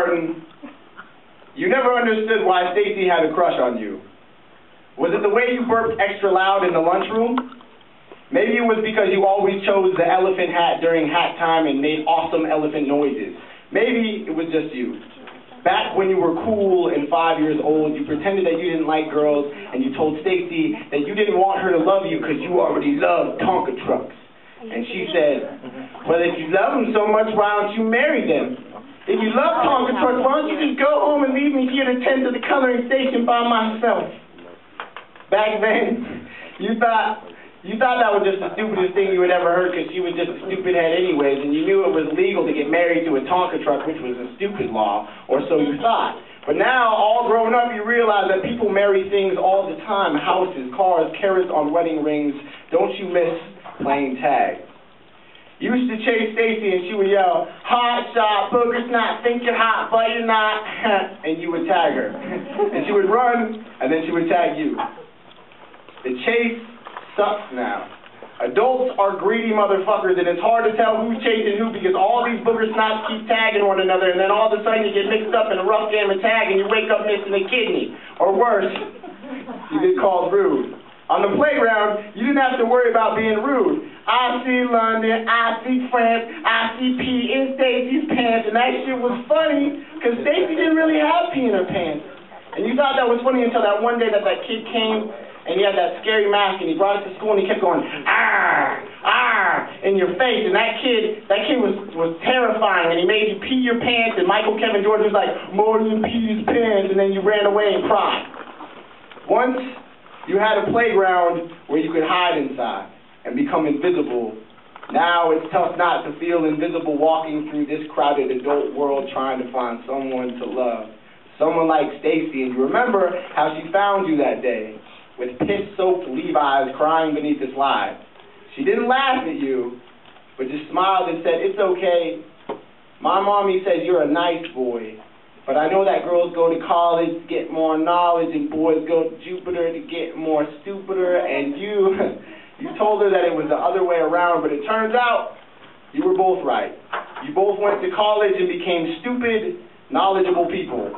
kindergarten, you never understood why Stacy had a crush on you. Was it the way you burped extra loud in the lunchroom? Maybe it was because you always chose the elephant hat during hat time and made awesome elephant noises. Maybe it was just you. Back when you were cool and 5 years old, you pretended that you didn't like girls, and you told Stacy that you didn't want her to love you because you already loved Tonka trucks. And she said, well, if you love them so much, why don't you marry them? If you love Tonka trucks, why don't you just go home and leave me here to tend to the coloring station by myself? Back then, you thought that was just the stupidest thing you had ever heard because she was just a stupid head anyways, and you knew it was legal to get married to a Tonka truck, which was a stupid law, or so you thought. But now, all grown up, you realize that people marry things all the time: houses, cars, carrots on wedding rings. Don't you miss playing tag? You used to chase Stacy and she would yell, hot shot, Booger's not, think you're hot, but you're not, and you would tag her. And she would run, and then she would tag you. The chase sucks now. Adults are greedy motherfuckers, and it's hard to tell who's chasing who because all these booger snots keep tagging one another, and then all of a sudden you get mixed up in a rough game of tag and you wake up missing a kidney. Or worse, you get called rude. On the playground, you didn't have to worry about being rude. I see London, I see France, I see pee in Stacy's pants, and that shit was funny because Stacy didn't really have pee in her pants. And you thought that was funny until that one day that kid came and he had that scary mask, and he brought it to school, and he kept going, "Arr, arr," in your face, and that kid was terrifying, and he made you pee your pants, and Michael Kevin Jordan was like, "Merlin peed his pants," and then you ran away and cried. Once you had a playground where you could hide inside and become invisible. Now it's tough not to feel invisible walking through this crowded adult world trying to find someone to love. Someone like Stacy, and you remember how she found you that day, with piss-soaked Levi's crying beneath the slide. She didn't laugh at you, but just smiled and said, "It's okay. My mommy says you're a nice boy, but I know that girls go to college to get more knowledge and boys go to Jupiter to get more stupider," and you told her that it was the other way around, but it turns out you were both right. You both went to college and became stupid, knowledgeable people.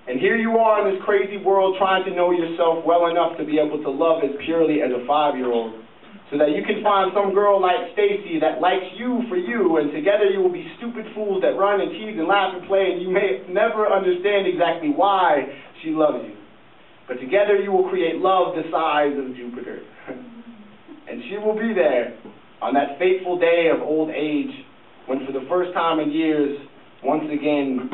And here you are in this crazy world trying to know yourself well enough to be able to love as purely as a 5-year-old, so that you can find some girl like Stacy that likes you for you, and together you will be stupid fools that run and tease and laugh and play, and you may never understand exactly why she loves you. But together you will create love the size of Jupiter. And she will be there on that fateful day of old age, when for the first time in years, once again,